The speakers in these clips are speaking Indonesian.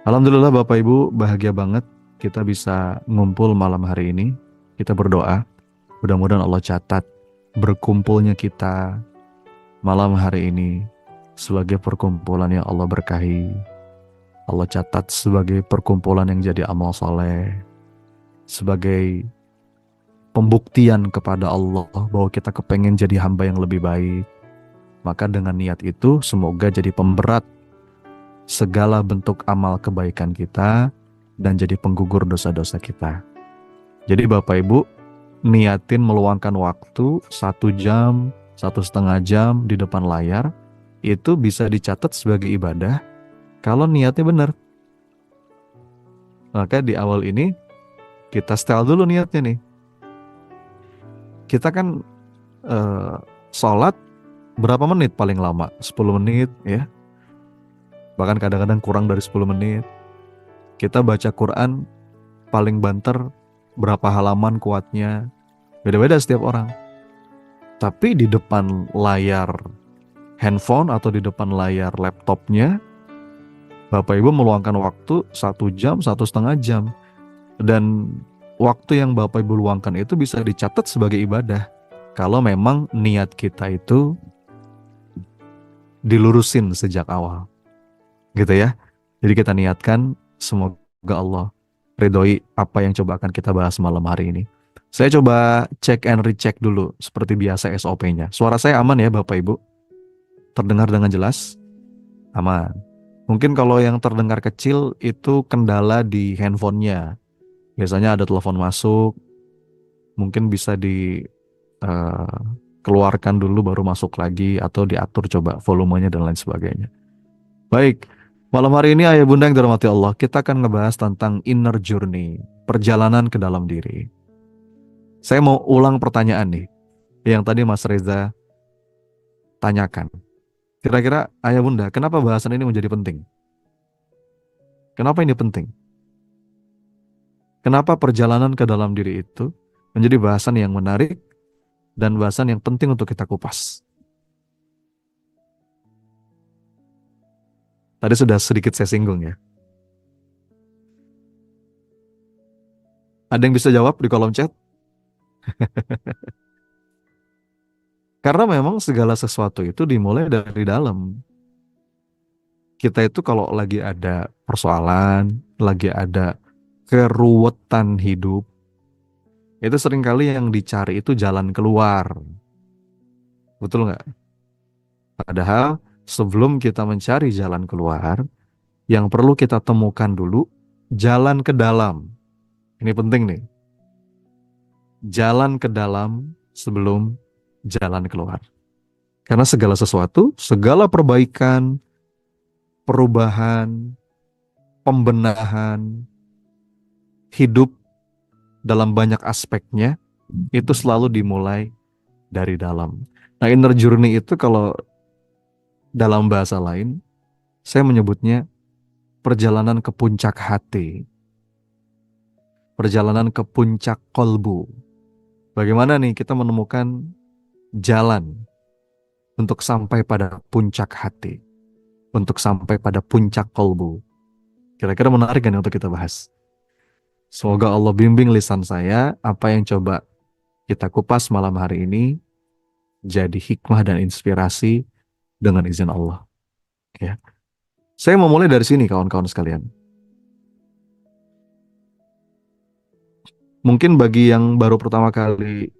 Alhamdulillah Bapak Ibu, bahagia banget kita bisa ngumpul malam hari ini. Kita berdoa, mudah-mudahan Allah catat berkumpulnya kita malam hari ini sebagai perkumpulan yang Allah berkahi. Allah catat sebagai perkumpulan yang jadi amal soleh, sebagai pembuktian kepada Allah bahwa kita kepengen jadi hamba yang lebih baik. Maka dengan niat itu semoga jadi pemberat segala bentuk amal kebaikan kita dan jadi penggugur dosa-dosa kita. Jadi Bapak Ibu, niatin meluangkan waktu 1 jam, 1,5 jam di depan layar, itu bisa dicatat sebagai ibadah kalau niatnya benar. Maka di awal ini kita setel dulu niatnya nih. Kita kan eh, sholat berapa menit paling lama? 10 menit ya. Bahkan kadang-kadang kurang dari 10 menit. Kita baca Quran paling banter berapa halaman kuatnya. Beda-beda setiap orang. Tapi di depan layar handphone atau di depan layar laptopnya, Bapak Ibu meluangkan waktu 1 jam, 1,5 jam. Dan waktu yang Bapak Ibu luangkan itu bisa dicatat sebagai ibadah. Kalau memang niat kita itu dilurusin sejak awal. Gitu ya. Jadi kita niatkan semoga Allah ridhoi apa yang coba akan kita bahas malam hari ini. Saya coba cek and recheck dulu seperti biasa SOP-nya. Suara saya aman ya Bapak Ibu? Terdengar dengan jelas? Aman. Mungkin kalau yang terdengar kecil itu kendala di handphonenya. Biasanya ada telepon masuk, mungkin bisa dikeluarkan dulu baru masuk lagi atau diatur coba volumenya dan lain sebagainya. Baik, malam hari ini Ayah Bunda yang dirahmati Allah, kita akan ngebahas tentang inner journey, perjalanan ke dalam diri. Saya mau ulang pertanyaan nih, yang tadi Mas Reza tanyakan. Kira-kira Ayah Bunda, kenapa bahasan ini menjadi penting? Kenapa ini penting? Kenapa perjalanan ke dalam diri itu menjadi bahasan yang menarik dan bahasan yang penting untuk kita kupas? Tadi sudah sedikit saya singgung ya. Ada yang bisa jawab di kolom chat? Karena memang segala sesuatu itu dimulai dari dalam. Kita itu kalau lagi ada persoalan, lagi ada keruwetan hidup, itu seringkali yang dicari itu jalan keluar. Betul nggak? Padahal sebelum kita mencari jalan keluar, yang perlu kita temukan dulu jalan ke dalam. Ini penting nih. Jalan ke dalam sebelum jalan keluar. Karena segala sesuatu, segala perbaikan, perubahan, pembenahan, hidup dalam banyak aspeknya, itu selalu dimulai dari dalam. Nah, inner journey itu kalau dalam bahasa lain, saya menyebutnya perjalanan ke puncak hati, perjalanan ke puncak kolbu. Bagaimana nih kita menemukan jalan untuk sampai pada puncak hati, untuk sampai pada puncak kolbu. Kira-kira menarik kan untuk kita bahas? Semoga Allah bimbing lisan saya, apa yang coba kita kupas malam hari ini jadi hikmah dan inspirasi dengan izin Allah. Ya. Saya mau mulai dari sini kawan-kawan sekalian. Mungkin bagi yang baru pertama kali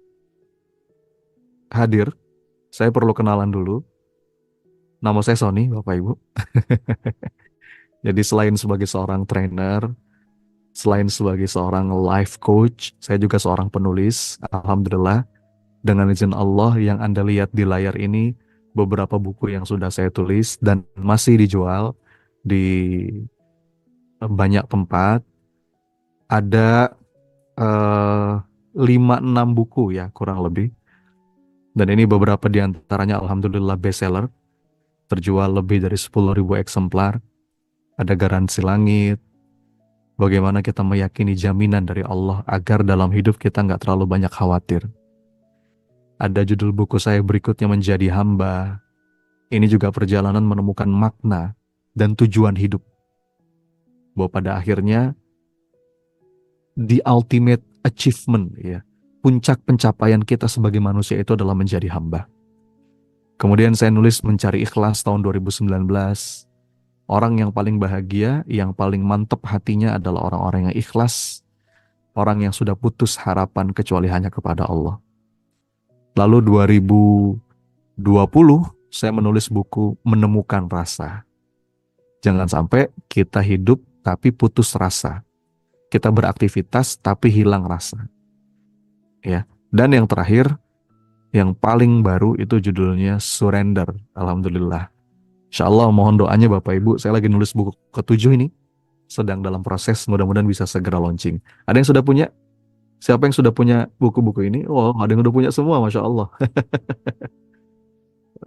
hadir, saya perlu kenalan dulu. Nama saya Sony, Bapak Ibu. Jadi selain sebagai seorang trainer, selain sebagai seorang life coach, saya juga seorang penulis. Alhamdulillah, dengan izin Allah yang Anda lihat di layar ini, beberapa buku yang sudah saya tulis dan masih dijual di banyak tempat. Ada 5-6 buku ya kurang lebih. Dan ini beberapa di antaranya Alhamdulillah bestseller. Terjual lebih dari 10.000 eksemplar. Ada garansi langit. Bagaimana kita meyakini jaminan dari Allah agar dalam hidup kita nggak terlalu banyak khawatir. Ada judul buku saya berikutnya Menjadi Hamba. Ini juga perjalanan menemukan makna dan tujuan hidup. bahwa pada akhirnya the ultimate achievement, ya, puncak pencapaian kita sebagai manusia itu adalah menjadi hamba. Kemudian saya nulis Mencari Ikhlas tahun 2019. Orang yang paling bahagia, yang paling mantap hatinya adalah orang-orang yang ikhlas, orang yang sudah putus harapan kecuali hanya kepada Allah. Lalu 2020 saya menulis buku Menemukan Rasa. Jangan sampai kita hidup tapi putus rasa. Kita beraktivitas tapi hilang rasa. Ya. Dan yang terakhir, yang paling baru itu judulnya Surrender. Alhamdulillah. Insya Allah mohon doanya Bapak Ibu. Saya lagi nulis buku ke-7 ini. Sedang dalam proses, mudah-mudahan bisa segera launching. Ada yang sudah punya? Siapa yang sudah punya buku-buku ini? Oh, ada yang sudah punya semua, Masya Allah.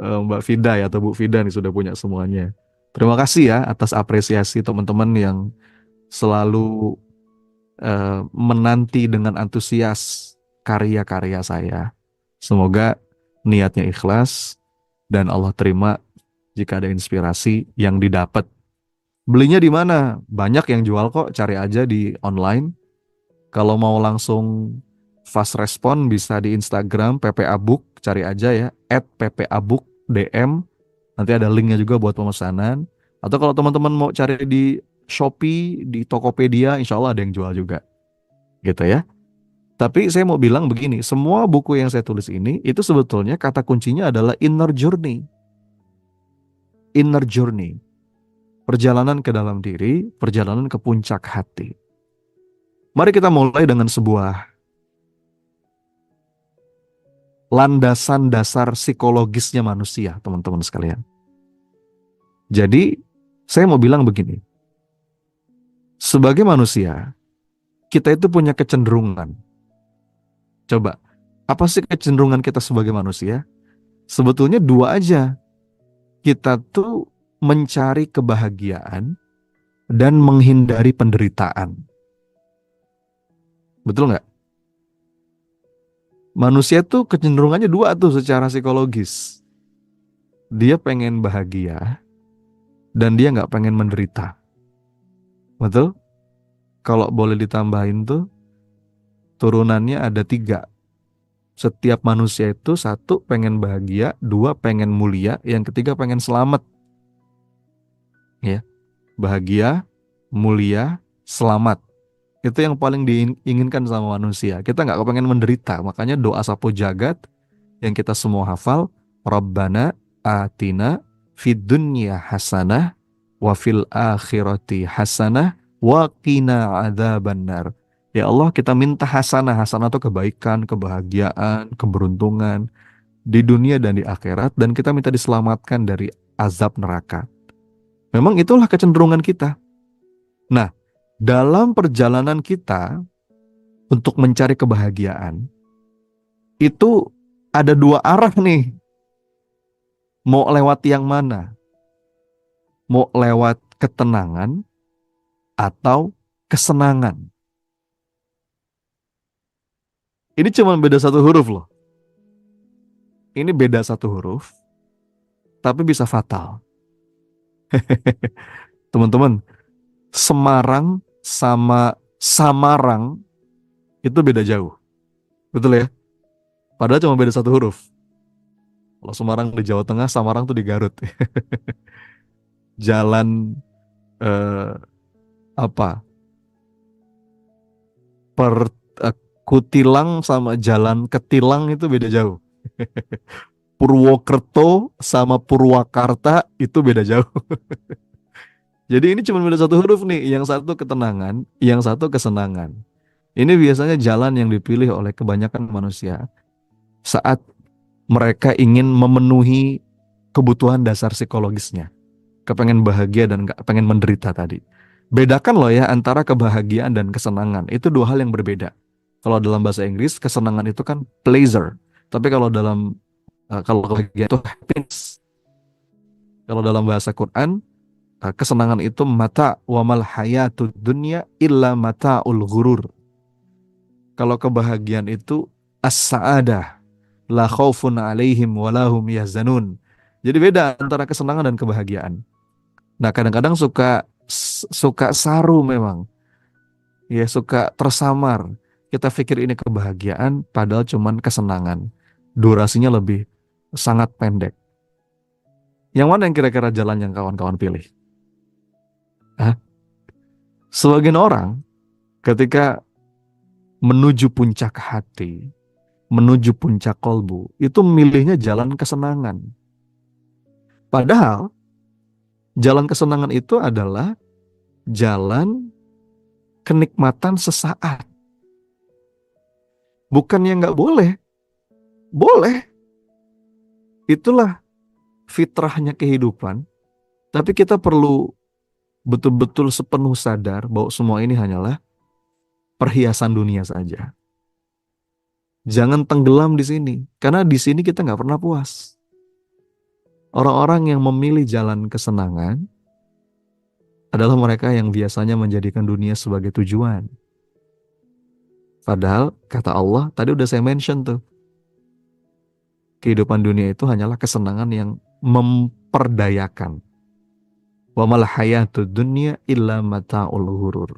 Mbak Fida ya, atau Bu Fida nih sudah punya semuanya. Terima kasih ya atas apresiasi teman-teman yang selalu menanti dengan antusias karya-karya saya. Semoga niatnya ikhlas dan Allah terima jika ada inspirasi yang didapat. Belinya di mana? Banyak yang jual kok, cari aja di online. Kalau mau langsung fast respon bisa di Instagram PPA Book, cari aja ya, @PPA Book DM. Nanti ada linknya juga buat pemesanan. Atau kalau teman-teman mau cari di Shopee, di Tokopedia, insya Allah ada yang jual juga. Gitu ya. Tapi saya mau bilang begini, semua buku yang saya tulis ini, itu sebetulnya kata kuncinya adalah inner journey. Inner journey. Perjalanan ke dalam diri, perjalanan ke puncak hati. Mari kita mulai dengan sebuah landasan dasar psikologisnya manusia, teman-teman sekalian. Jadi, saya mau bilang begini. Sebagai manusia, kita itu punya kecenderungan. Coba, apa sih kecenderungan kita sebagai manusia? Sebetulnya dua aja. Kita tuh mencari kebahagiaan dan menghindari penderitaan. Betul nggak? Manusia tuh kecenderungannya dua tuh secara psikologis. Dia pengen bahagia dan dia nggak pengen menderita. Betul? Kalau boleh ditambahin tuh, turunannya ada 3. Setiap manusia itu 1 pengen bahagia, 2 pengen mulia, yang ketiga pengen selamat. Ya, bahagia, mulia, selamat. Itu yang paling diinginkan sama manusia. Kita nggak kepengen menderita. Makanya doa sapu jagat yang kita semua hafal, Rabbana atina fid dunya hasanah wa fil akhirati hasanah wa qina adzabannar. Ya Allah, kita minta hasanah. Hasanah itu kebaikan, kebahagiaan, keberuntungan di dunia dan di akhirat, dan kita minta diselamatkan dari azab neraka. Memang itulah kecenderungan kita. Nah, dalam perjalanan kita untuk mencari kebahagiaan, itu ada 2 arah nih. Mau lewat yang mana? Mau lewat ketenangan atau kesenangan? Ini cuma beda 1 huruf loh. Ini beda 1 huruf, tapi bisa fatal. Teman-teman, Semarang sama Samarang itu beda jauh. Betul ya? Padahal cuma beda 1 huruf. Kalau Semarang di Jawa Tengah, Samarang tuh di Garut. Jalan eh, apa? Per Kutilang sama Jalan Ketilang itu beda jauh. Purwokerto sama Purwakarta itu beda jauh. Jadi ini cuma beda 1 huruf nih. Yang satu ketenangan, yang satu kesenangan. Ini biasanya jalan yang dipilih oleh kebanyakan manusia saat mereka ingin memenuhi kebutuhan dasar psikologisnya. Kepengen bahagia dan gak pengen menderita tadi. Bedakan loh ya antara kebahagiaan dan kesenangan. Itu 2 hal yang berbeda. Kalau dalam bahasa Inggris, kesenangan itu kan pleasure. Tapi kalau kalau kebahagiaan itu happiness. Kalau dalam bahasa Quran, kesenangan itu mata wa mal hayatud dunya illa mata'ul ghurur. Kalau kebahagiaan itu as-sa'adah la khaufun alaihim walahum yahzanun. Jadi beda antara kesenangan dan kebahagiaan. Nah, kadang-kadang suka suka saru memang, ya suka tersamar. Kita pikir ini kebahagiaan, padahal cuman kesenangan. Durasinya lebih sangat pendek. Yang mana yang kira-kira jalan yang kawan-kawan pilih? Hah? Sebagian orang ketika menuju puncak hati, menuju puncak kolbu, itu milihnya jalan kesenangan. Padahal jalan kesenangan itu adalah jalan kenikmatan sesaat. Bukannya nggak boleh, boleh. Itulah fitrahnya kehidupan. Tapi kita perlu betul-betul sepenuh sadar bahwa semua ini hanyalah perhiasan dunia saja. Jangan tenggelam di sini, karena di sini kita nggak pernah puas. Orang-orang yang memilih jalan kesenangan adalah mereka yang biasanya menjadikan dunia sebagai tujuan. Padahal kata Allah, tadi udah saya mention tuh, kehidupan dunia itu hanyalah kesenangan yang memperdayakan. Wa mal hayatud dunya illa mata'ul ghurur.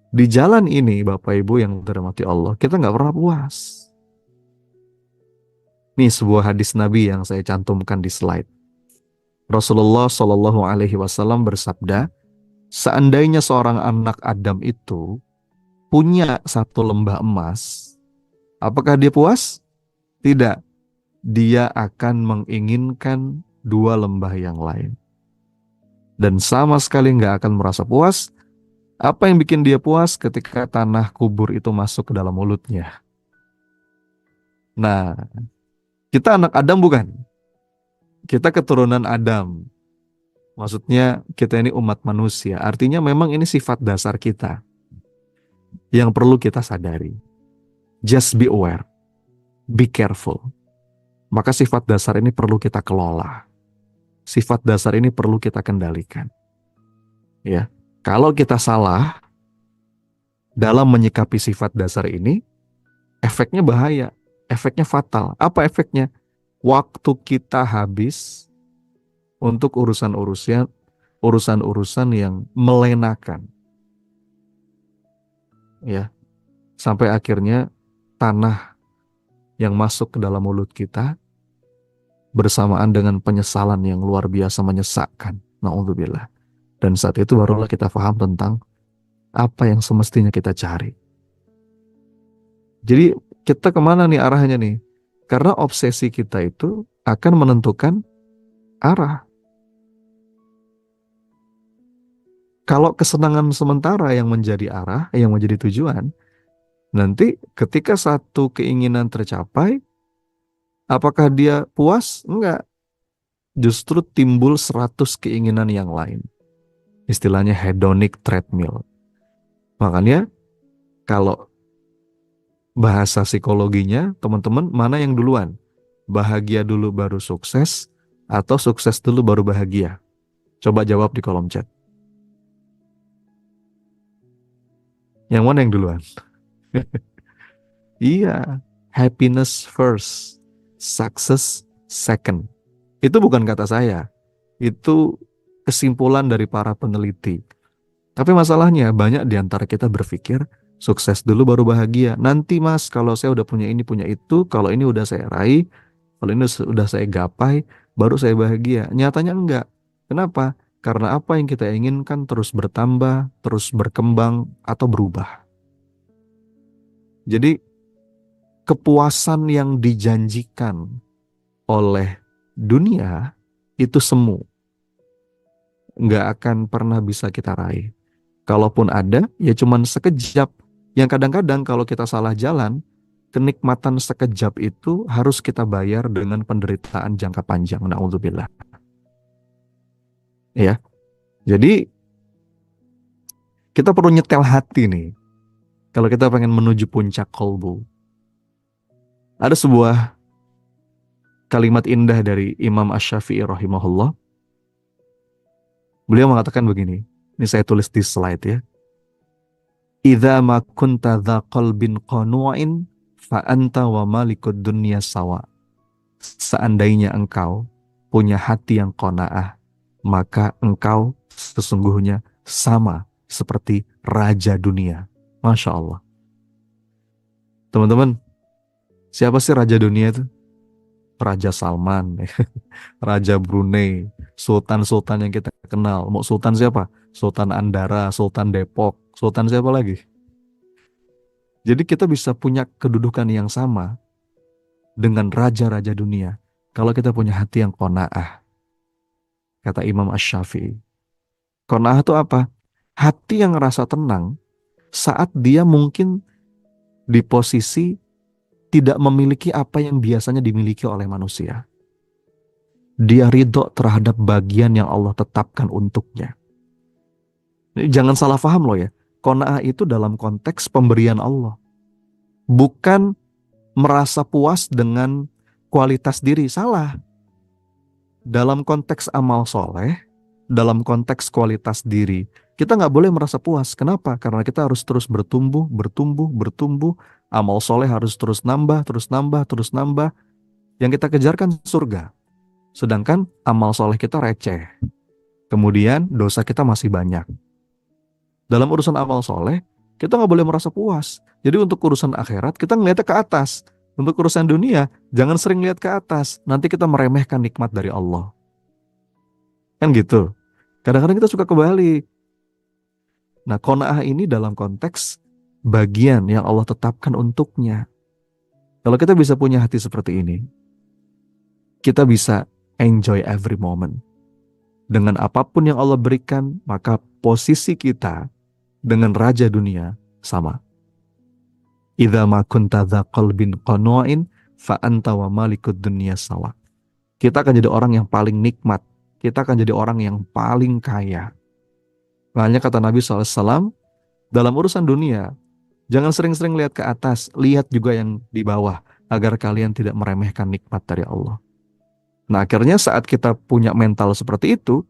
Di jalan ini, Bapak Ibu yang dirahmati Allah, kita nggak pernah puas. Ini sebuah hadis Nabi yang saya cantumkan di slide. Rasulullah Shallallahu Alaihi Wasallam bersabda, seandainya seorang anak Adam itu punya satu lembah emas, apakah dia puas? Tidak. Dia akan menginginkan dua lembah yang lain. Dan sama sekali nggak akan merasa puas. Apa yang bikin dia puas ketika tanah kubur itu masuk ke dalam mulutnya? Nah, kita anak Adam bukan? Kita keturunan Adam. Maksudnya kita ini umat manusia. Artinya memang ini sifat dasar kita yang perlu kita sadari. Just be aware. Be careful. Maka sifat dasar ini perlu kita kelola. Sifat dasar ini perlu kita kendalikan. Ya. Kalau kita salah dalam menyikapi sifat dasar ini, efeknya bahaya, efeknya fatal. Apa efeknya? Waktu kita habis untuk urusan-urusan yang melenakan. Ya. Sampai akhirnya tanah yang masuk ke dalam mulut kita bersamaan dengan penyesalan yang luar biasa menyesakkan. Na'udzubillah. Dan saat itu barulah kita paham tentang apa yang semestinya kita cari. Jadi kita kemana nih arahnya nih? Karena obsesi kita itu akan menentukan arah. Kalau kesenangan sementara yang menjadi arah, yang menjadi tujuan, nanti ketika satu keinginan tercapai, apakah dia puas? Enggak. Justru timbul 100 keinginan yang lain. Istilahnya hedonic treadmill. Makanya kalau bahasa psikologinya, teman-teman mana yang duluan? Bahagia dulu baru sukses atau sukses dulu baru bahagia? Coba jawab di kolom chat. Yang mana yang duluan? Iya, happiness first, success second. Itu bukan kata saya. Itu kesimpulan dari para peneliti. Tapi masalahnya banyak di antara kita berpikir sukses dulu baru bahagia. Nanti mas kalau saya udah punya ini punya itu, kalau ini udah saya raih, kalau ini udah saya gapai, baru saya bahagia. Nyatanya enggak. Kenapa? Karena apa yang kita inginkan terus bertambah, terus berkembang atau berubah. Jadi kepuasan yang dijanjikan oleh dunia itu semu. Nggak akan pernah bisa kita raih. Kalaupun ada, ya cuman sekejap. Yang kadang-kadang kalau kita salah jalan, kenikmatan sekejap itu harus kita bayar dengan penderitaan jangka panjang. Na'udzubillah. Ya, jadi kita perlu nyetel hati nih. Kalau kita pengen menuju puncak kolbu. Ada sebuah kalimat indah dari Imam Asy-Syafi'i rahimahullah. Beliau mengatakan begini. Ini saya tulis di slide ya. Idza ma kunta dza qalbin qanu'in fa anta wa malikud dunya sawa. Seandainya engkau punya hati yang qanaah, maka engkau sesungguhnya sama seperti raja dunia. Masya Allah. Teman-teman, siapa sih raja dunia itu? Raja Salman, Raja Brunei, sultan-sultan yang kita kenal. Mau sultan siapa? Sultan Andara, Sultan Depok, sultan siapa lagi? Jadi kita bisa punya kedudukan yang sama dengan raja-raja dunia kalau kita punya hati yang qanaah, kata Imam Ash-Shafi'i. Qanaah itu apa? Hati yang rasa tenang saat dia mungkin di posisi tidak memiliki apa yang biasanya dimiliki oleh manusia. Dia ridho terhadap bagian yang Allah tetapkan untuknya. Ini jangan salah paham loh ya. Qanaah itu dalam konteks pemberian Allah. Bukan merasa puas dengan kualitas diri. Salah. Dalam konteks amal soleh, dalam konteks kualitas diri, kita nggak boleh merasa puas. Kenapa? Karena kita harus terus bertumbuh, bertumbuh, bertumbuh. Amal soleh harus terus nambah, terus nambah, terus nambah. Yang kita kejarkan surga. Sedangkan amal soleh kita receh. Kemudian dosa kita masih banyak. Dalam urusan amal soleh, kita nggak boleh merasa puas. Jadi untuk urusan akhirat, kita ngeliatnya ke atas. Untuk urusan dunia, jangan sering lihat ke atas. Nanti kita meremehkan nikmat dari Allah. Kan gitu. Kadang-kadang kita suka kebalik. Nah, qanaah ini dalam konteks bagian yang Allah tetapkan untuknya. Kalau kita bisa punya hati seperti ini, kita bisa enjoy every moment. Dengan apapun yang Allah berikan, maka posisi kita dengan raja dunia sama. Idza ma kunta dza qalbin qana'in fa anta wa malikud dunya sawa. Kita akan jadi orang yang paling nikmat. Kita akan jadi orang yang paling kaya. Makanya kata Nabi SAW, dalam urusan dunia, jangan sering-sering lihat ke atas, lihat juga yang di bawah, agar kalian tidak meremehkan nikmat dari Allah. Nah, akhirnya saat kita punya mental seperti itu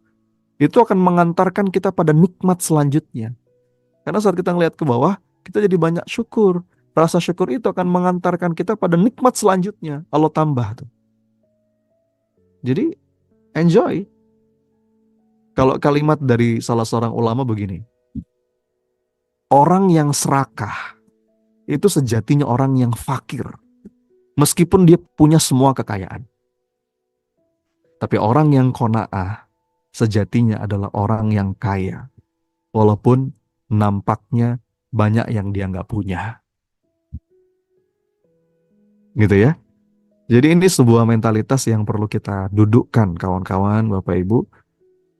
akan mengantarkan kita pada nikmat selanjutnya. Karena saat kita ngelihat ke bawah, kita jadi banyak syukur. Rasa syukur itu akan mengantarkan kita pada nikmat selanjutnya. Allah tambah tuh. Jadi, enjoy. Kalau kalimat dari salah seorang ulama begini, orang yang serakah itu sejatinya orang yang fakir. Meskipun dia punya semua kekayaan. Tapi orang yang qanaah sejatinya adalah orang yang kaya. Walaupun nampaknya banyak yang dia nggak punya. Gitu ya. Jadi ini sebuah mentalitas yang perlu kita dudukkan kawan-kawan, Bapak Ibu,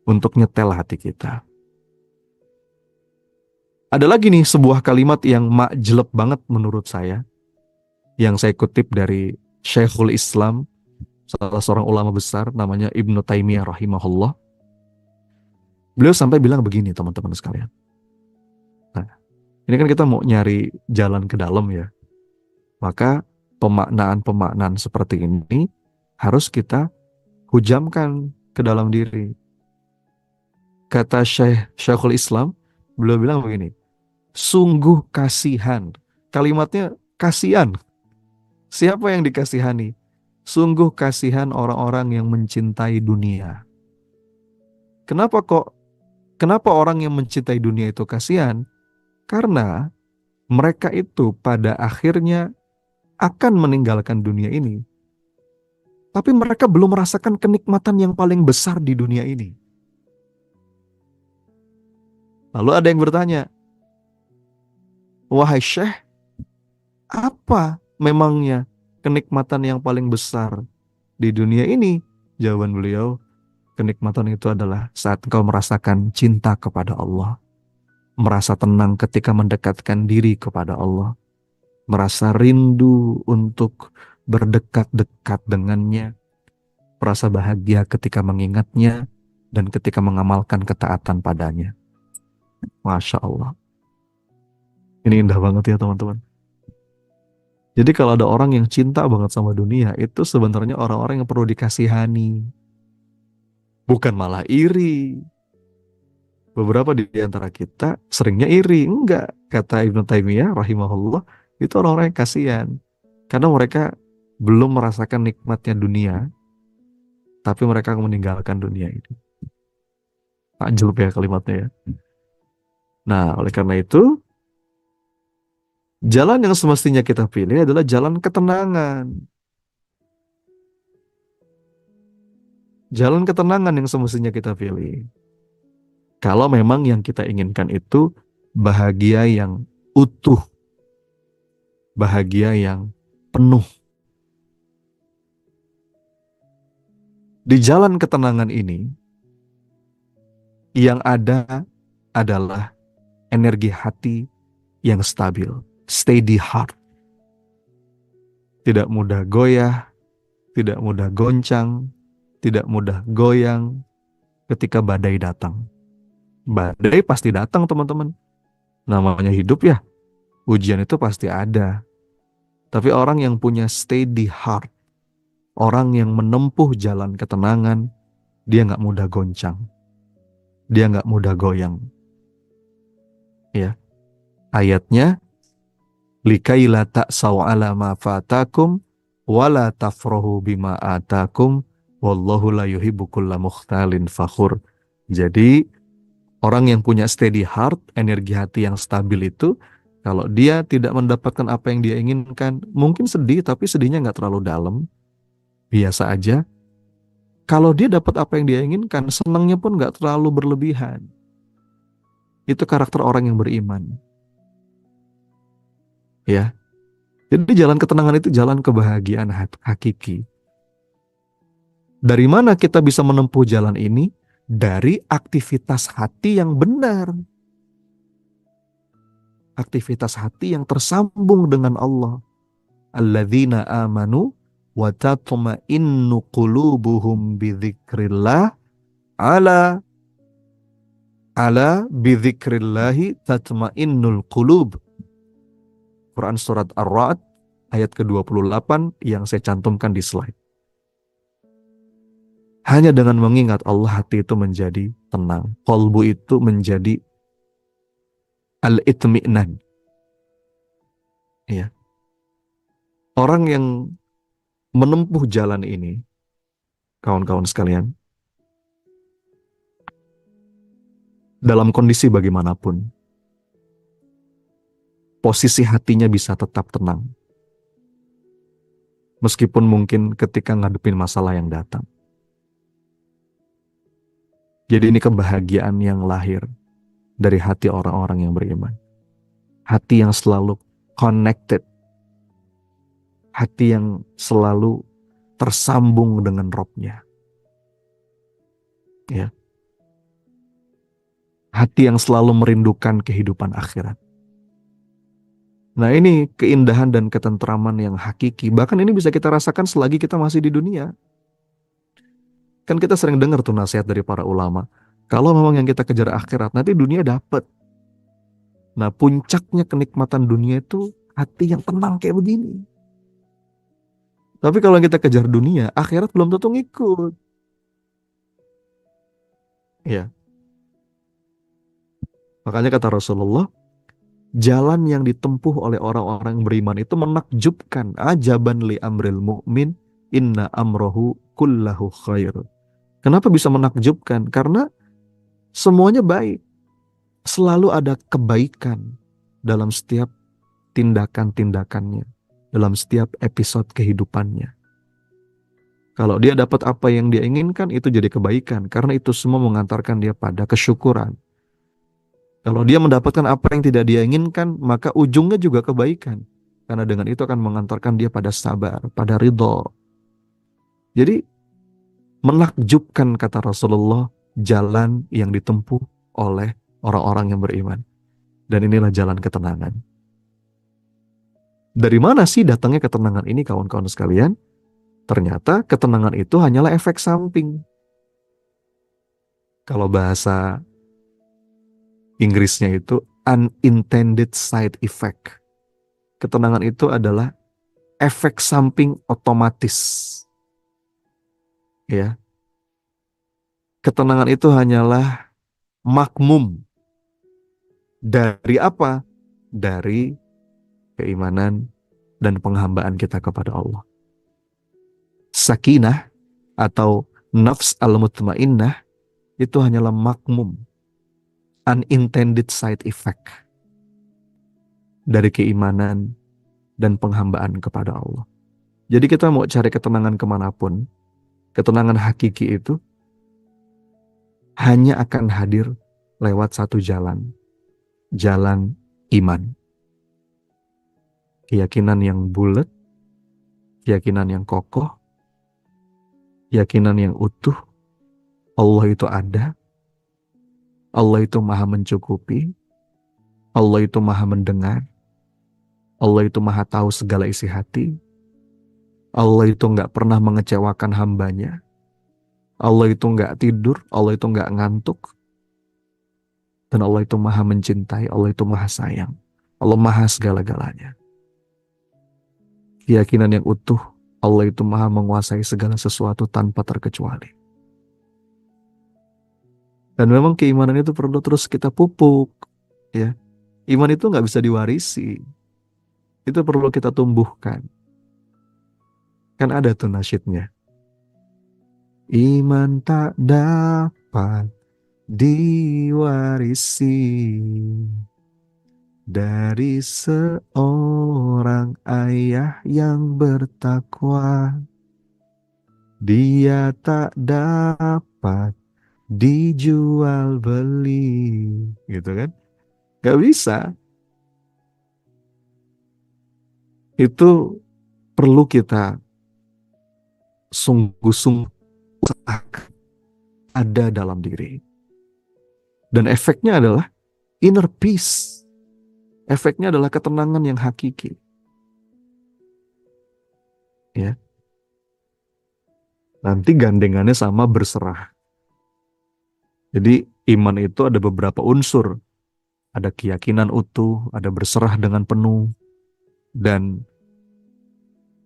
untuk nyetel hati kita. Ada lagi nih sebuah kalimat yang makjeleb banget menurut saya, yang saya kutip dari Syekhul Islam, salah seorang ulama besar namanya Ibnu Taimiyah rahimahullah. Beliau sampai bilang begini teman-teman sekalian. Nah, ini kan kita mau nyari jalan ke dalam ya. Maka pemaknaan-pemaknaan seperti ini harus kita hujamkan ke dalam diri. Kata Syekhul Islam, beliau bilang begini, sungguh kasihan. Kalimatnya kasihan. Siapa yang dikasihani? Sungguh kasihan orang-orang yang mencintai dunia. Kenapa orang yang mencintai dunia itu kasihan? Karena mereka itu pada akhirnya akan meninggalkan dunia ini. Tapi mereka belum merasakan kenikmatan yang paling besar di dunia ini. Lalu ada yang bertanya, wahai Syekh, apa memangnya kenikmatan yang paling besar di dunia ini? Jawaban beliau, kenikmatan itu adalah saat engkau merasakan cinta kepada Allah. Merasa tenang ketika mendekatkan diri kepada Allah. Merasa rindu untuk berdekat-dekat dengannya. Merasa bahagia ketika mengingatnya dan ketika mengamalkan ketaatan padanya. Masya Allah. Ini indah banget ya teman-teman. Jadi kalau ada orang yang cinta banget sama dunia, itu sebenarnya orang-orang yang perlu dikasihani. Bukan malah iri. Beberapa di antara kita seringnya iri. Enggak, kata Ibnu Taimiyah rahimahullah, itu orang-orang yang kasihan. Karena mereka belum merasakan nikmatnya dunia, tapi mereka meninggalkan dunia ini. Anjlok ya kalimatnya ya. Nah, oleh karena itu, jalan yang semestinya kita pilih adalah jalan ketenangan. Jalan ketenangan yang semestinya kita pilih. Kalau memang yang kita inginkan itu bahagia yang utuh, bahagia yang penuh. Di jalan ketenangan ini, yang ada adalah energi hati yang stabil, steady heart. Tidak mudah goyah, tidak mudah goncang, tidak mudah goyang ketika badai datang. Badai pasti datang, teman-teman. Namanya hidup ya, ujian itu pasti ada. Tapi orang yang punya steady heart, orang yang menempuh jalan ketenangan, dia nggak mudah goncang, dia nggak mudah goyang. Ya, ayatnya, likaila ta'saw ala ma fatakum wala tafrahu bima atakum wallahu la yuhibbu kulla mukhtalin fakhur. Jadi orang yang punya steady heart, energi hati yang stabil itu, kalau dia tidak mendapatkan apa yang dia inginkan, mungkin sedih, tapi sedihnya nggak terlalu dalam, biasa aja. Kalau dia dapat apa yang dia inginkan, senangnya pun nggak terlalu berlebihan. Itu karakter orang yang beriman. Ya, jadi jalan ketenangan itu jalan kebahagiaan hakiki. Dari mana kita bisa menempuh jalan ini? Dari aktivitas hati yang benar. Aktivitas hati yang tersambung dengan Allah. Alladzina amanu wa tatma'innu qulubuhum bidzikrillah ala bidzikrillahi tatma'innul qulub. Quran surat Ar-Ra'd ayat ke-28 yang saya cantumkan di slide. Hanya dengan mengingat Allah hati itu menjadi tenang. Qalbu itu menjadi al-itmi'nan. Ya. Orang yang menempuh jalan ini, kawan-kawan sekalian, dalam kondisi bagaimanapun, posisi hatinya bisa tetap tenang. Meskipun mungkin ketika ngadepin masalah yang datang. Jadi ini kebahagiaan yang lahir dari hati orang-orang yang beriman. Hati yang selalu connected. Hati yang selalu tersambung dengan Robnya. Ya. Hati yang selalu merindukan kehidupan akhirat. Nah, ini keindahan dan ketentraman yang hakiki. Bahkan ini bisa kita rasakan selagi kita masih di dunia. Kan kita sering dengar tuh nasihat dari para ulama. Kalau memang yang kita kejar akhirat, nanti dunia dapat. Nah, puncaknya kenikmatan dunia itu hati yang tenang kayak begini. Tapi kalau kita kejar dunia, akhirat belum tentu ngikut. Ya. Makanya kata Rasulullah, jalan yang ditempuh oleh orang-orang yang beriman itu menakjubkan. Ajaban li amril mu'min, inna amrohu kullahu khair. Kenapa bisa menakjubkan? Karena semuanya baik. Selalu ada kebaikan dalam setiap tindakan-tindakannya, dalam setiap episode kehidupannya. Kalau dia dapat apa yang dia inginkan, itu jadi kebaikan. Karena itu semua mengantarkan dia pada kesyukuran. Kalau dia mendapatkan apa yang tidak dia inginkan, maka ujungnya juga kebaikan. Karena dengan itu akan mengantarkan dia pada sabar, pada ridho. Jadi, menakjubkan kata Rasulullah, jalan yang ditempuh oleh orang-orang yang beriman. Dan inilah jalan ketenangan. Dari mana sih datangnya ketenangan ini, kawan-kawan sekalian? Ternyata ketenangan itu hanyalah efek samping. Kalau bahasa Inggrisnya itu unintended side effect. Ketenangan itu adalah efek samping otomatis. Ya. Ketenangan itu hanyalah makmum dari apa? Dari keimanan dan penghambaan kita kepada Allah. Sakinah atau nafs al-mutmainnah itu hanyalah makmum, unintended side effect dari keimanan dan penghambaan kepada Allah. Jadi kita mau cari ketenangan kemanapun, ketenangan hakiki itu hanya akan hadir lewat satu jalan, jalan iman. Keyakinan yang bulat, keyakinan yang kokoh, keyakinan yang utuh, Allah itu ada, Allah itu maha mencukupi, Allah itu maha mendengar, Allah itu maha tahu segala isi hati, Allah itu nggak pernah mengecewakan hambanya, Allah itu nggak tidur, Allah itu nggak ngantuk, dan Allah itu maha mencintai, Allah itu maha sayang, Allah maha segala-galanya. Keyakinan yang utuh, Allah itu maha menguasai segala sesuatu tanpa terkecuali. Dan memang keimanan itu perlu terus kita pupuk, ya. Iman itu nggak bisa diwarisi, itu perlu kita tumbuhkan. Kan ada tuh nasyidnya. Iman tak dapat diwarisi dari seorang ayah yang bertakwa. Dia tak dapat dijual beli, gitu kan? Gak bisa. Itu perlu kita sungguh-sungguh ada dalam diri. Dan efeknya adalah inner peace. Efeknya adalah ketenangan yang hakiki. Ya. Nanti gandengannya sama berserah. Jadi iman itu ada beberapa unsur. Ada keyakinan utuh, ada berserah dengan penuh, dan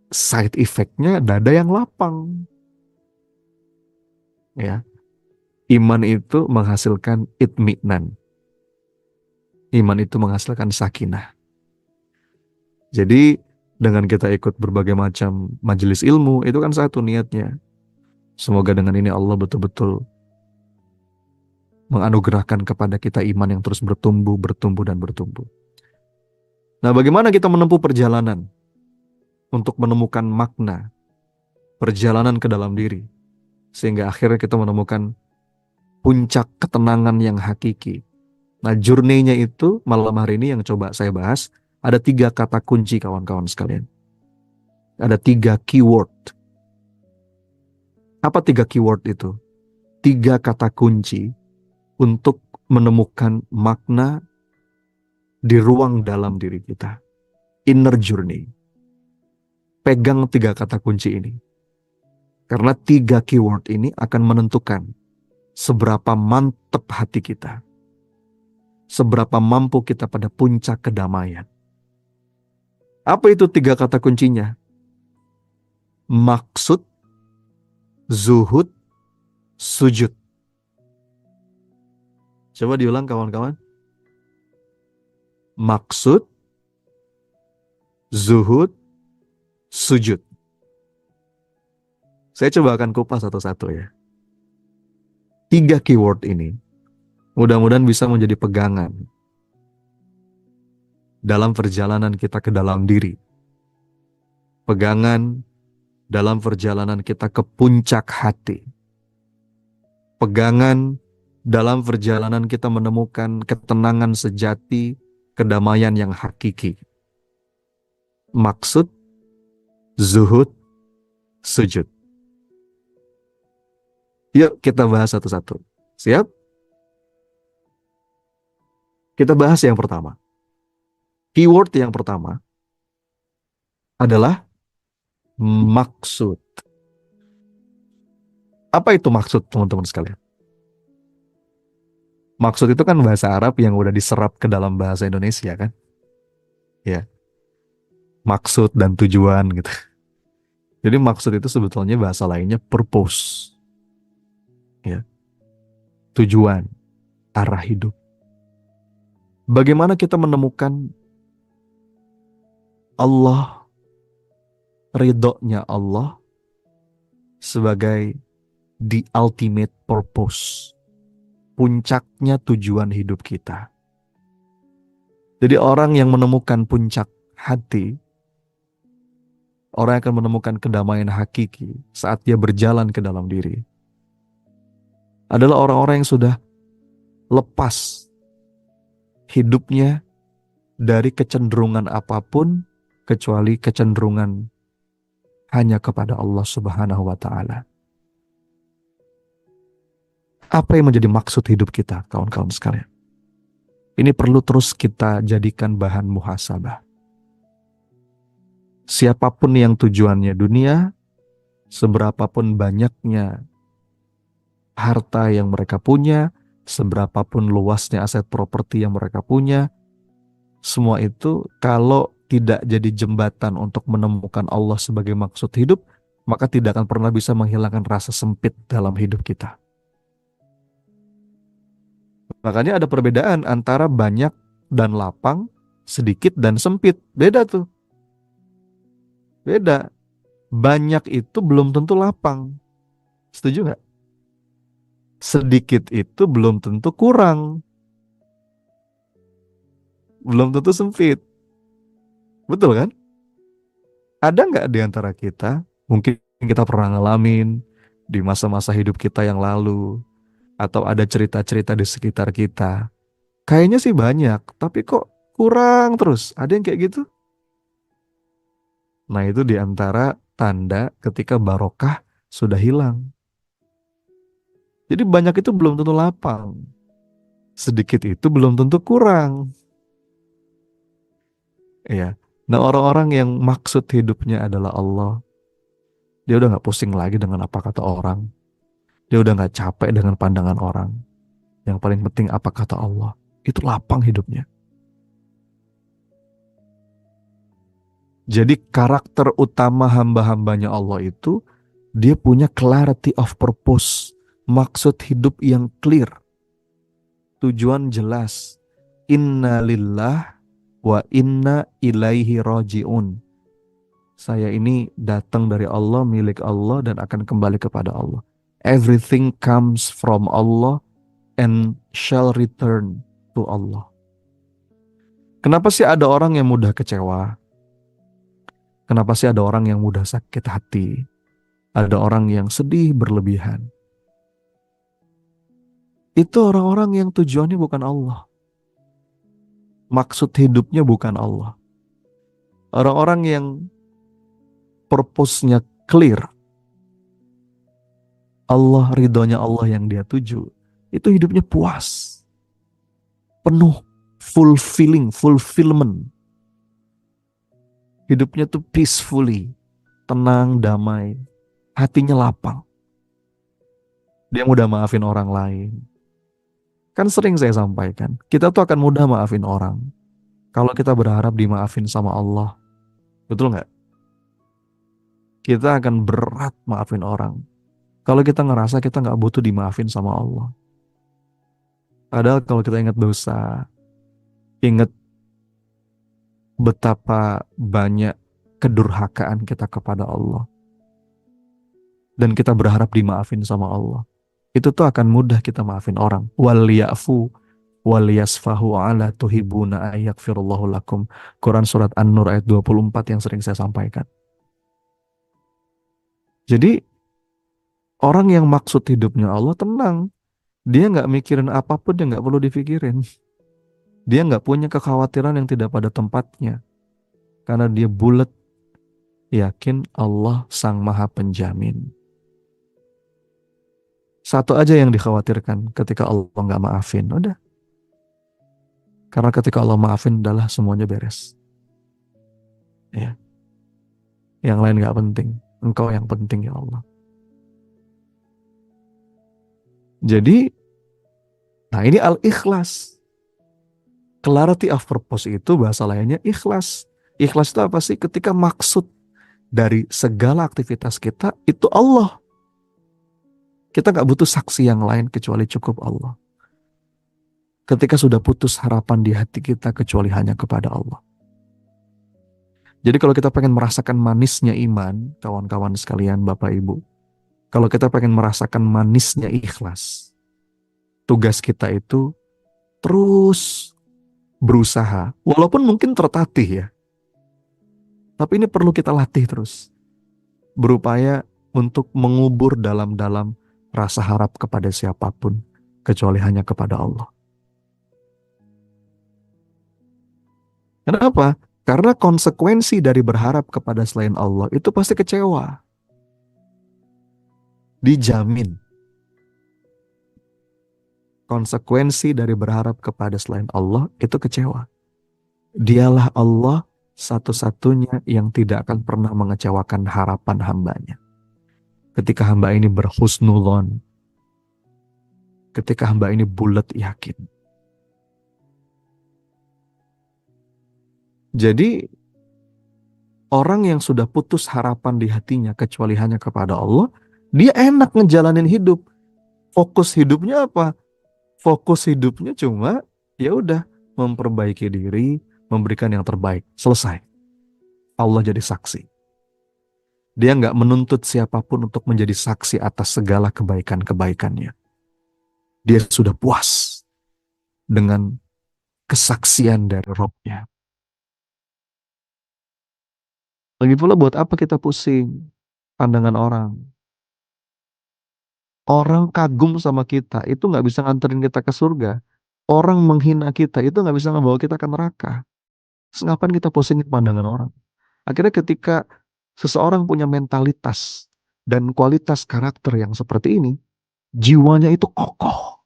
side effect-nya dada yang lapang. Ya. Iman itu menghasilkan itminan. Iman itu menghasilkan sakinah. Jadi dengan kita ikut berbagai macam majelis ilmu, itu kan satu niatnya. Semoga dengan ini Allah betul-betul menganugerahkan kepada kita iman yang terus bertumbuh, bertumbuh, dan bertumbuh. Nah, bagaimana kita menempuh perjalanan untuk menemukan makna perjalanan ke dalam diri, sehingga akhirnya kita menemukan puncak ketenangan yang hakiki. Nah, journey-nya itu malam hari ini yang coba saya bahas, ada 3 kata kunci kawan-kawan sekalian. Ada 3 keyword. Apa 3 keyword itu? 3 kata kunci untuk menemukan makna di ruang dalam diri kita. Inner journey. Pegang 3 kata kunci ini. Karena 3 keyword ini akan menentukan seberapa mantap hati kita. Seberapa mampu kita pada puncak kedamaian. Apa itu 3 kata kuncinya? Maksud, zuhud, sujud. Coba diulang kawan-kawan. Maksud, zuhud, sujud. Saya coba akan kupas satu-satu ya. 3 keyword ini mudah-mudahan bisa menjadi pegangan dalam perjalanan kita ke dalam diri. Pegangan dalam perjalanan kita ke puncak hati. Pegangan dalam perjalanan kita menemukan ketenangan sejati, kedamaian yang hakiki. Maksud, zuhud, sujud. Yuk kita bahas satu-satu. Siap? Kita bahas yang pertama. Keyword yang pertama adalah maksud. Apa itu maksud, teman-teman sekalian? Maksud itu kan bahasa Arab yang udah diserap ke dalam bahasa Indonesia kan? Ya. Maksud dan tujuan gitu. Jadi maksud itu sebetulnya bahasa lainnya purpose. Ya. Tujuan, arah hidup. Bagaimana kita menemukan Allah, ridhonya Allah sebagai the ultimate purpose. puncaknya tujuan hidup kita. Jadi orang yang menemukan puncak hati, orang yang akan menemukan kedamaian hakiki saat dia berjalan ke dalam diri, adalah orang-orang yang sudah lepas hidupnya dari kecenderungan apapun kecuali kecenderungan hanya kepada Allah Subhanahu wa Ta'ala. Apa yang menjadi maksud hidup kita, kawan-kawan sekalian? Ini perlu terus kita jadikan bahan muhasabah. Siapapun yang tujuannya dunia, seberapapun banyaknya harta yang mereka punya, seberapapun luasnya aset properti yang mereka punya, semua itu kalau tidak jadi jembatan untuk menemukan Allah sebagai maksud hidup, maka tidak akan pernah bisa menghilangkan rasa sempit dalam hidup kita. Makanya ada perbedaan antara banyak dan lapang, sedikit dan sempit. Beda tuh. Beda. Banyak itu belum tentu lapang. Setuju nggak? Sedikit itu belum tentu kurang. Belum tentu sempit. Betul kan? Ada nggak di antara kita, mungkin kita pernah ngalamin di masa-masa hidup kita yang lalu, atau ada cerita-cerita di sekitar kita. Kayaknya sih banyak, tapi kok kurang terus. Ada yang kayak gitu? Nah, itu di antara tanda ketika barokah sudah hilang. Jadi banyak itu belum tentu lapang. Sedikit itu belum tentu kurang. Ya. Nah, orang-orang yang maksud hidupnya adalah Allah, dia udah nggak pusing lagi dengan apa kata orang. Dia udah nggak capek dengan pandangan orang. Yang paling penting apa kata Allah. Itu lapang hidupnya. Jadi karakter utama hamba-hambanya Allah itu, dia punya clarity of purpose. Maksud hidup yang clear. Tujuan jelas. Inna lillah wa inna ilaihi raji'un. Saya ini datang dari Allah, milik Allah, dan akan kembali kepada Allah. Everything comes from Allah and shall return to Allah. Kenapa sih ada orang yang mudah kecewa? Kenapa sih ada orang yang mudah sakit hati? Ada orang yang sedih berlebihan. Itu orang-orang yang tujuannya bukan Allah. Maksud hidupnya bukan Allah. Orang-orang yang purpose-nya clear. Allah, ridhonya Allah yang dia tuju. Itu hidupnya puas. Penuh. Fulfillment. Hidupnya tuh peacefully. Tenang, damai. Hatinya lapang. Dia mudah maafin orang lain. Kan sering saya sampaikan, kita tuh akan mudah maafin orang kalau kita berharap dimaafin sama Allah. Betul nggak? Kita akan berat maafin orang kalau kita ngerasa kita nggak butuh dimaafin sama Allah. Padahal kalau kita ingat dosa, ingat betapa banyak kedurhakaan kita kepada Allah, dan kita berharap dimaafin sama Allah, itu tuh akan mudah kita maafin orang. Wal ya'fu wal yasfahu ala tuhibuna ayyakfirullahu lakum. Quran surat An-Nur ayat 24 yang sering saya sampaikan. Jadi orang yang maksud hidupnya Allah tenang. Dia nggak mikirin apapun yang nggak perlu dipikirin. Dia nggak punya kekhawatiran yang tidak pada tempatnya. Karena dia bulat yakin Allah Sang Maha Penjamin. Satu aja yang dikhawatirkan ketika Allah nggak maafin, udah. Karena ketika Allah maafin adalah semuanya beres. Ya. Yang lain nggak penting, Engkau yang penting ya Allah. Jadi, nah ini al-ikhlas. Clarity of purpose itu bahasa lainnya ikhlas. Ikhlas itu apa sih? Ketika maksud dari segala aktivitas kita itu Allah. Kita gak butuh saksi yang lain kecuali cukup Allah. Ketika sudah putus harapan di hati kita kecuali hanya kepada Allah. Jadi kalau kita pengen merasakan manisnya iman, kawan-kawan sekalian, Bapak Ibu. Kalau kita pengen merasakan manisnya ikhlas. Tugas kita itu terus berusaha, walaupun mungkin tertatih ya, tapi ini perlu kita latih terus. Berupaya untuk mengubur dalam-dalam rasa harap kepada siapapun, kecuali hanya kepada Allah. Kenapa? Karena konsekuensi dari berharap kepada selain Allah itu pasti kecewa. Dijamin. Konsekuensi dari berharap kepada selain Allah itu kecewa. Dialah Allah satu-satunya yang tidak akan pernah mengecewakan harapan hambanya. Ketika hamba ini berhusnulon, ketika hamba ini bulat yakin. Jadi orang yang sudah putus harapan di hatinya kecuali hanya kepada Allah, dia enak ngejalanin hidup. Fokus hidupnya apa? Fokus hidupnya cuma ya udah memperbaiki diri, memberikan yang terbaik. Selesai. Allah jadi saksi. Dia nggak menuntut siapapun untuk menjadi saksi atas segala kebaikan-kebaikannya. Dia sudah puas dengan kesaksian dari Robnya. Lagi pula buat apa kita pusing pandangan orang? Orang kagum sama kita itu nggak bisa nganterin kita ke surga. Orang menghina kita itu nggak bisa membawa kita ke neraka. Terus ngapain kita pusingin pandangan orang? Akhirnya ketika seseorang punya mentalitas dan kualitas karakter yang seperti ini, jiwanya itu kokoh,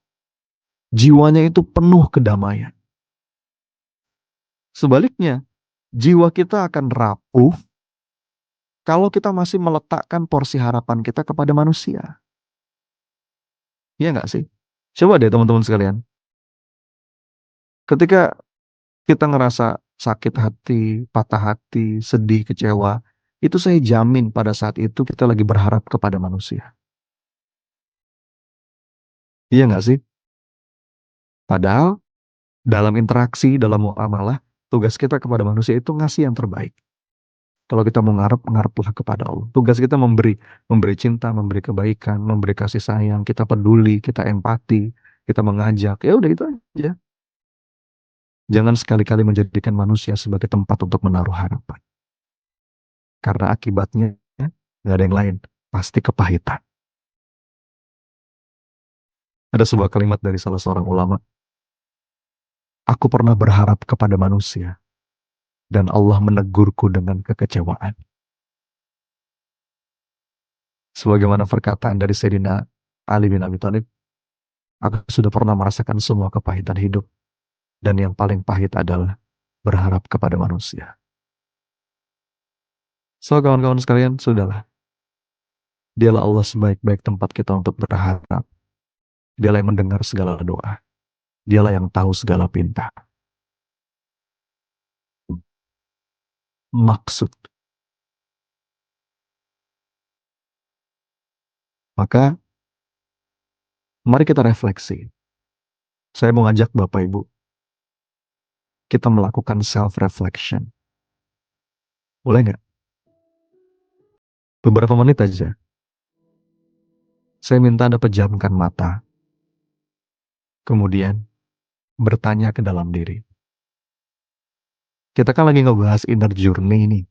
jiwanya itu penuh kedamaian. Sebaliknya, jiwa kita akan rapuh kalau kita masih meletakkan porsi harapan kita kepada manusia. Iya nggak sih? Coba deh teman-teman sekalian. Ketika kita ngerasa sakit hati, patah hati, sedih, kecewa, itu saya jamin pada saat itu kita lagi berharap kepada manusia. Iya nggak sih? Padahal dalam interaksi, dalam muamalah, tugas kita kepada manusia itu ngasih yang terbaik. Kalau kita mau ngarep, ngareplah kepada Allah. Tugas kita memberi, memberi cinta, memberi kebaikan, memberi kasih sayang, kita peduli, kita empati, kita mengajak. Ya udah itu aja. Jangan sekali-kali menjadikan manusia sebagai tempat untuk menaruh harapan. Karena akibatnya nggak ada yang lain, pasti kepahitan. Ada sebuah kalimat dari salah seorang ulama, aku pernah berharap kepada manusia, dan Allah menegurku dengan kekecewaan. Sebagaimana perkataan dari Sayyidina Ali bin Abi Thalib, aku sudah pernah merasakan semua kepahitan hidup, dan yang paling pahit adalah berharap kepada manusia. So kawan-kawan sekalian, sudahlah. Dialah Allah sebaik-baik tempat kita untuk berharap. Dialah yang mendengar segala doa. Dialah yang tahu segala pinta. Maksud. Maka mari kita refleksi. Saya mau ngajak Bapak Ibu, kita melakukan self-reflection. Boleh nggak? Beberapa menit aja. Saya minta Anda pejamkan mata. Kemudian bertanya ke dalam diri. Kita kan lagi ngebahas inner journey nih.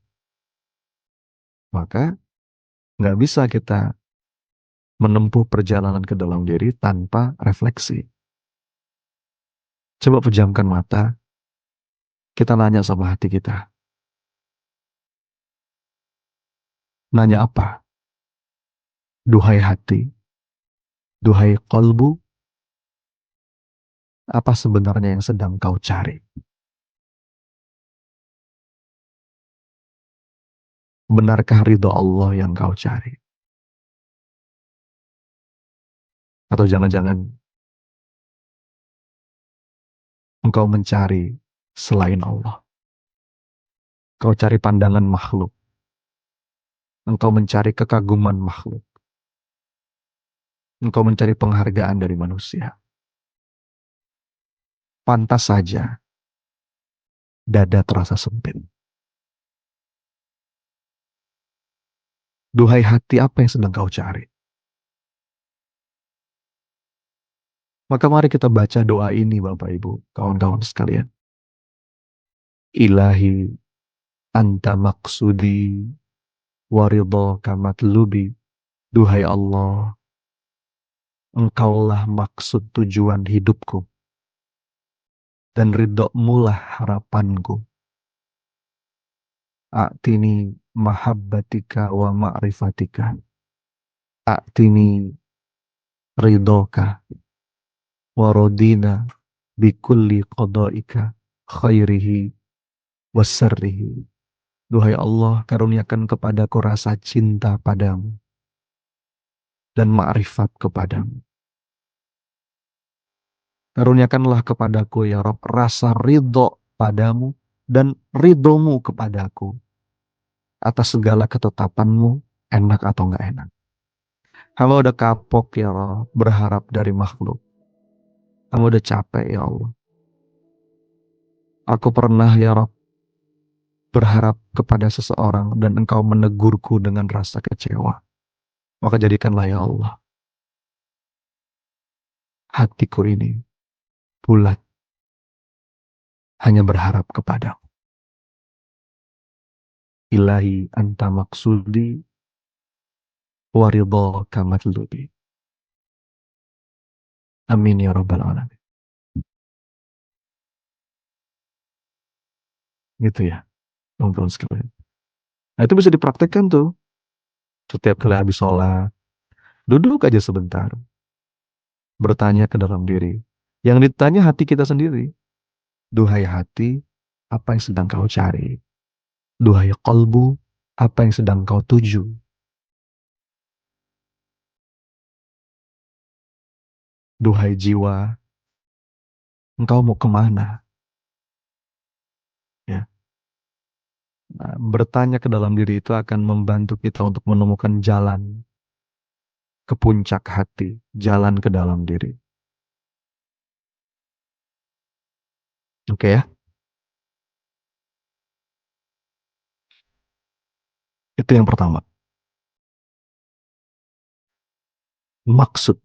Maka nggak bisa kita menempuh perjalanan ke dalam diri tanpa refleksi. Coba pejamkan mata. Kita nanya sama hati kita. Nanya apa? Duhai hati, duhai kolbu, apa sebenarnya yang sedang kau cari? Benarkah ridho Allah yang kau cari? Atau jangan-jangan engkau mencari selain Allah? Kau cari pandangan makhluk. Engkau mencari kekaguman makhluk. Engkau mencari penghargaan dari manusia. Pantas saja dada terasa sempit. Duhai hati, apa yang sedang kau cari? Maka mari kita baca doa ini Bapak Ibu, kawan-kawan sekalian. Ilahi anta maksudi waridhaka matlubi. Duhai Allah, Engkaulah maksud tujuan hidupku, dan ridhomu lah harapanku. A'tini mahabbatika wa ma'rifatika. A'tini ridhoka wa rodina bikulli qadaika khairihi wa sarrihi. Duhai Allah, karuniakan kepadaku rasa cinta padamu dan ma'rifat kepadamu. Karuniakanlah kepadaku ya Rabb rasa ridho padamu dan ridhomu kepadaku atas segala ketetapanmu, enak atau enggak enak. Hamba udah kapok ya Rabb berharap dari makhluk. Hamba udah capek ya Allah. Aku pernah ya Rabb berharap kepada seseorang dan Engkau menegurku dengan rasa kecewa. Maka jadikanlah ya Allah hatiku ini bulat hanya berharap kepadamu. Ilahi anta maksudi waridhaka matlubi. Amin ya rabbal alamin. Gitu ya, teman-teman sekalian. Nah itu bisa dipraktekkan tuh. Setiap kali habis sholat, duduk aja sebentar. Bertanya ke dalam diri. Yang ditanya hati kita sendiri. Duhai hati, apa yang sedang kau cari? Duhai qalbu, apa yang sedang kau tuju? Duhai jiwa, engkau mau kemana? Ya. Nah, bertanya ke dalam diri itu akan membantu kita untuk menemukan jalan ke puncak hati, jalan ke dalam diri. Oke ya? Itu yang pertama. Maksud.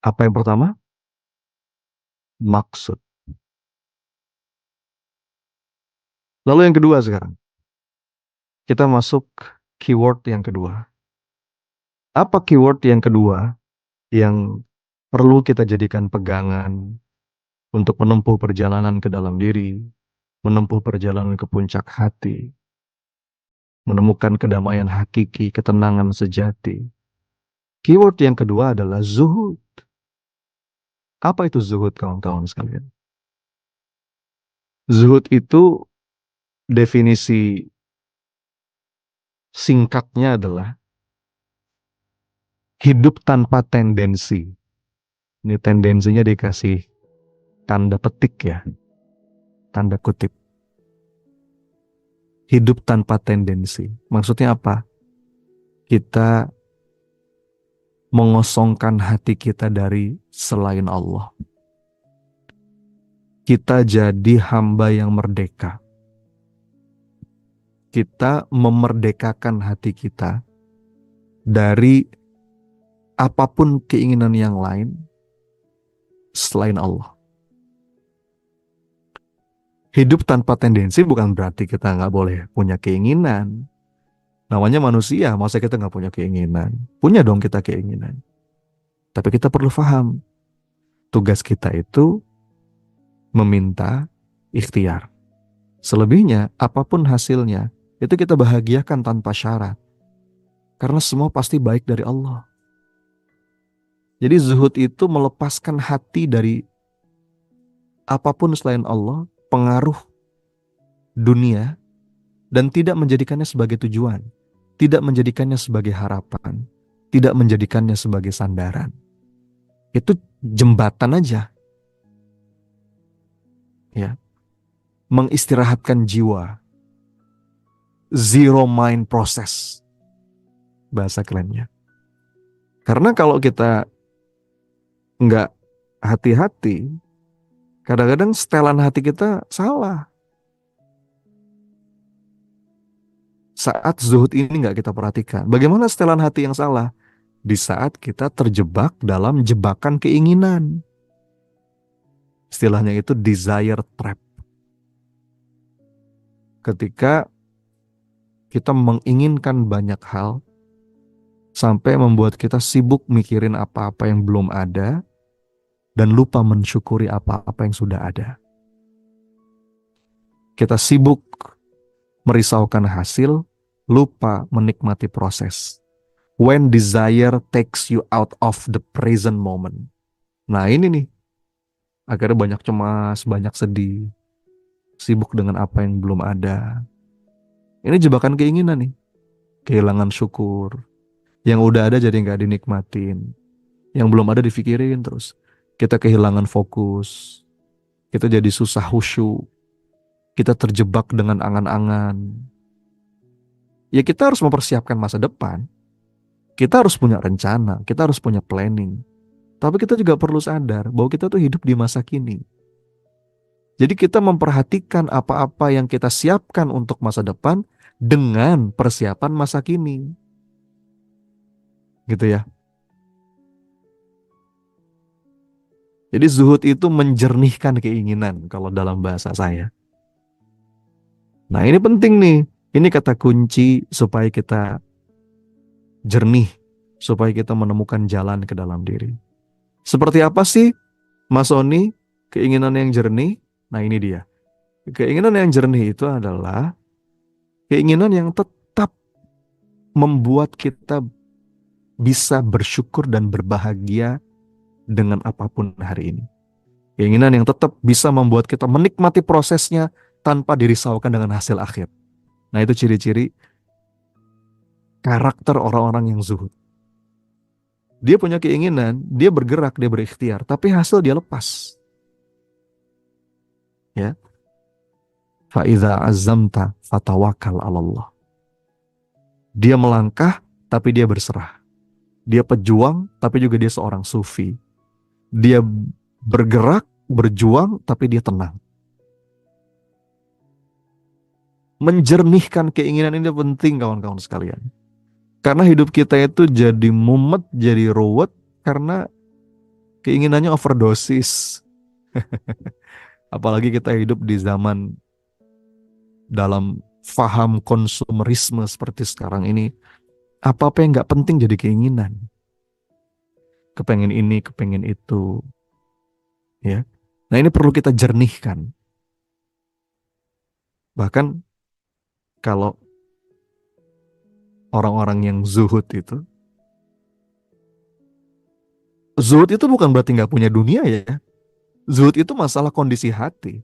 Apa yang pertama? Maksud. Lalu yang kedua sekarang. Kita masuk keyword yang kedua. Apa keyword yang kedua yang perlu kita jadikan pegangan untuk menempuh perjalanan ke dalam diri, menempuh perjalanan ke puncak hati, menemukan kedamaian hakiki, ketenangan sejati. Keyword yang kedua adalah zuhud. Apa itu zuhud, kawan-kawan sekalian? Zuhud itu definisi singkatnya adalah hidup tanpa tendensi. Ini tendensinya dikasih tanda petik ya, tanda kutip. Hidup tanpa tendensi. Maksudnya apa? Kita mengosongkan hati kita dari selain Allah. Kita jadi hamba yang merdeka. Kita memerdekakan hati kita dari apapun keinginan yang lain selain Allah. Hidup tanpa tendensi bukan berarti kita nggak boleh punya keinginan. Namanya manusia, masa kita nggak punya keinginan? Punya dong kita keinginan. Tapi kita perlu paham, tugas kita itu meminta ikhtiar. Selebihnya, apapun hasilnya, itu kita bahagiakan tanpa syarat. Karena semua pasti baik dari Allah. Jadi zuhud itu melepaskan hati dari apapun selain Allah, pengaruh dunia, dan tidak menjadikannya sebagai tujuan, tidak menjadikannya sebagai harapan, tidak menjadikannya sebagai sandaran. Itu jembatan aja. Ya. Mengistirahatkan jiwa. Zero mind process. Bahasa kerennya. Karena kalau kita nggak hati-hati, kadang-kadang setelan hati kita salah. Saat zuhud ini nggak kita perhatikan. Bagaimana setelan hati yang salah? di saat kita terjebak dalam jebakan keinginan. Istilahnya itu desire trap. Ketika kita menginginkan banyak hal, sampai membuat kita sibuk mikirin apa-apa yang belum ada, dan lupa mensyukuri apa-apa yang sudah ada. Kita sibuk merisaukan hasil, lupa menikmati proses. When desire takes you out of the present moment. Nah ini nih, akhirnya banyak cemas, banyak sedih, sibuk dengan apa yang belum ada. Ini jebakan keinginan nih, kehilangan syukur. Yang udah ada jadi nggak dinikmatin, yang belum ada dipikirin terus. Kita kehilangan fokus, kita jadi susah khusyuk, kita terjebak dengan angan-angan. Ya kita harus mempersiapkan masa depan, kita harus punya rencana, kita harus punya planning. Tapi kita juga perlu sadar bahwa kita tuh hidup di masa kini. Jadi kita memperhatikan apa-apa yang kita siapkan untuk masa depan dengan persiapan masa kini. Gitu ya. Jadi zuhud itu menjernihkan keinginan kalau dalam bahasa saya. Nah ini penting nih. Ini kata kunci supaya kita jernih. Supaya kita menemukan jalan ke dalam diri. Seperti apa sih Mas Oni keinginan yang jernih? Nah ini dia. Keinginan yang jernih itu adalah keinginan yang tetap membuat kita bisa bersyukur dan berbahagia dengan apapun hari ini. Keinginan yang tetap bisa membuat kita menikmati prosesnya tanpa dirisaukan dengan hasil akhir. Nah itu ciri-ciri karakter orang-orang yang zuhud. Dia punya keinginan, dia bergerak, dia berikhtiar, tapi hasil dia lepas. Ya. Fa'idha azamta fatawakal 'alallah. Dia melangkah, tapi dia berserah. Dia pejuang, tapi juga dia seorang sufi. Dia bergerak, berjuang, tapi dia tenang. Menjernihkan keinginan ini penting kawan-kawan sekalian. Karena hidup kita itu jadi mumet, jadi ruwet, karena keinginannya overdosis. Apalagi kita hidup di zaman dalam faham konsumerisme seperti sekarang ini. Apa-apa yang gak penting jadi keinginan. Kepengen ini, kepengen itu. Ya. Nah ini perlu kita jernihkan. Bahkan kalau orang-orang yang zuhud itu bukan berarti gak punya dunia ya. Zuhud itu masalah kondisi hati.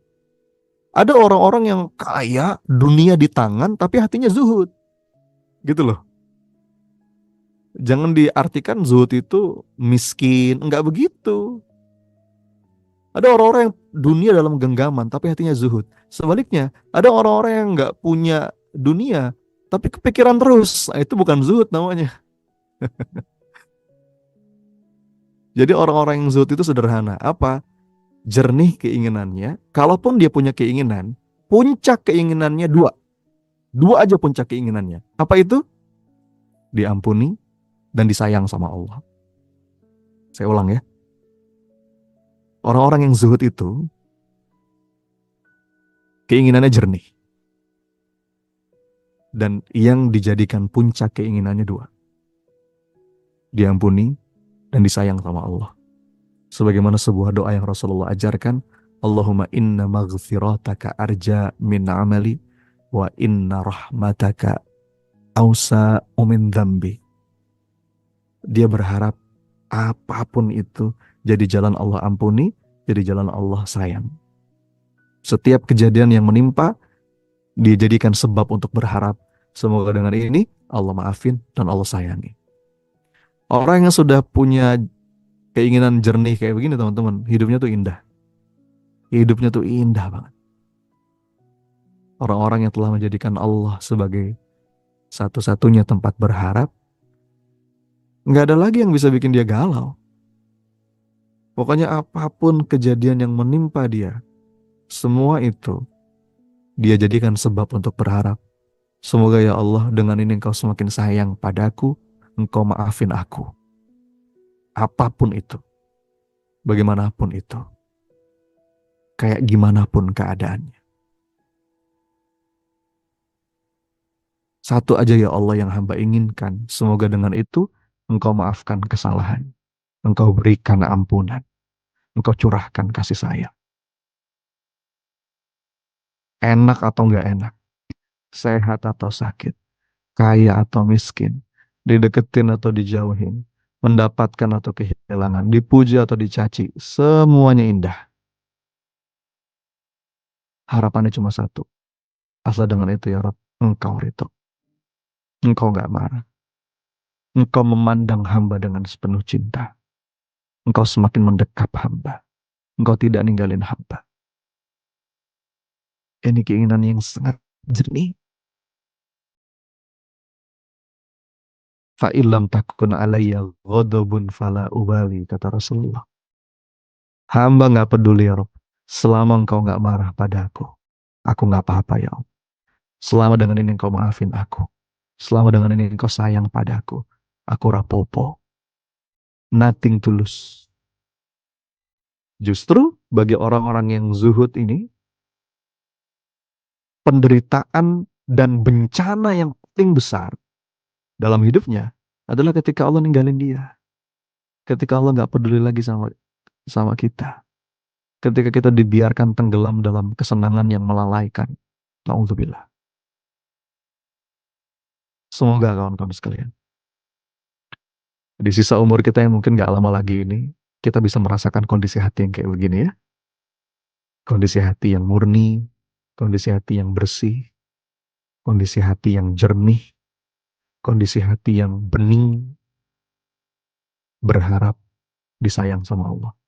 Ada orang-orang yang kaya, dunia di tangan, tapi hatinya zuhud. Gitu loh. Jangan diartikan zuhud itu miskin, enggak begitu. Ada orang-orang yang dunia dalam genggaman, tapi hatinya zuhud. Sebaliknya, ada orang-orang yang enggak punya dunia, tapi kepikiran terus. Nah, itu bukan zuhud namanya. Jadi orang-orang yang zuhud itu sederhana. Apa? Jernih keinginannya. Kalaupun dia punya keinginan, puncak keinginannya dua. Dua aja puncak keinginannya. Apa itu? Diampuni dan disayang sama Allah. Saya ulang ya. Orang-orang yang zuhud itu keinginannya jernih. Dan yang dijadikan puncak keinginannya dua. Diampuni dan disayang sama Allah. Sebagaimana sebuah doa yang Rasulullah ajarkan, Allahumma inna maghfirataka arja min amali wa inna rahmataka ausa min dzambi. Dia berharap apapun itu jadi jalan Allah ampuni, jadi jalan Allah sayang. Setiap kejadian yang menimpa, dia jadikan sebab untuk berharap. Semoga dengan ini Allah maafin dan Allah sayangi. Orang yang sudah punya keinginan jernih kayak begini teman-teman, hidupnya tuh indah. Hidupnya tuh indah banget. Orang-orang yang telah menjadikan Allah sebagai satu-satunya tempat berharap, nggak ada lagi yang bisa bikin dia galau. Pokoknya apapun kejadian yang menimpa dia, semua itu dia jadikan sebab untuk berharap. Semoga ya Allah dengan ini engkau semakin sayang padaku, engkau maafin aku. apapun itu, bagaimanapun itu, kayak gimana pun keadaannya. Satu aja ya Allah yang hamba inginkan, semoga dengan itu Engkau maafkan kesalahan, Engkau berikan ampunan, Engkau curahkan kasih sayang. Enak atau enggak enak, sehat atau sakit, kaya atau miskin, dideketin atau dijauhin, mendapatkan atau kehilangan, dipuji atau dicaci, semuanya indah. Harapannya cuma satu, asal dengan itu ya Rob, Engkau ridho, Engkau nggak marah, Engkau memandang hamba dengan sepenuh cinta, Engkau semakin mendekap hamba, Engkau tidak ninggalin hamba. Ini keinginan yang sangat jernih. Fa'ilam takun alayya ghadabun fala ubali, kata Rasulullah. Hamba nggak peduli ya Rob, selama engkau nggak marah padaku, aku nggak apa-apa ya Allah. Selama dengan ini engkau maafin aku, selama dengan ini engkau sayang padaku, aku rapopo, nothing tulus. Justru bagi orang-orang yang zuhud ini, penderitaan dan bencana yang paling besar dalam hidupnya adalah ketika Allah ninggalin dia. Ketika Allah nggak peduli lagi sama sama kita. Ketika kita dibiarkan tenggelam dalam kesenangan yang melalaikan. Na'udzubillah. Semoga kawan-kawan sekalian, di sisa umur kita yang mungkin nggak lama lagi ini, kita bisa merasakan kondisi hati yang kayak begini ya. Kondisi hati yang murni, kondisi hati yang bersih, kondisi hati yang jernih, kondisi hati yang bening, berharap disayang sama Allah.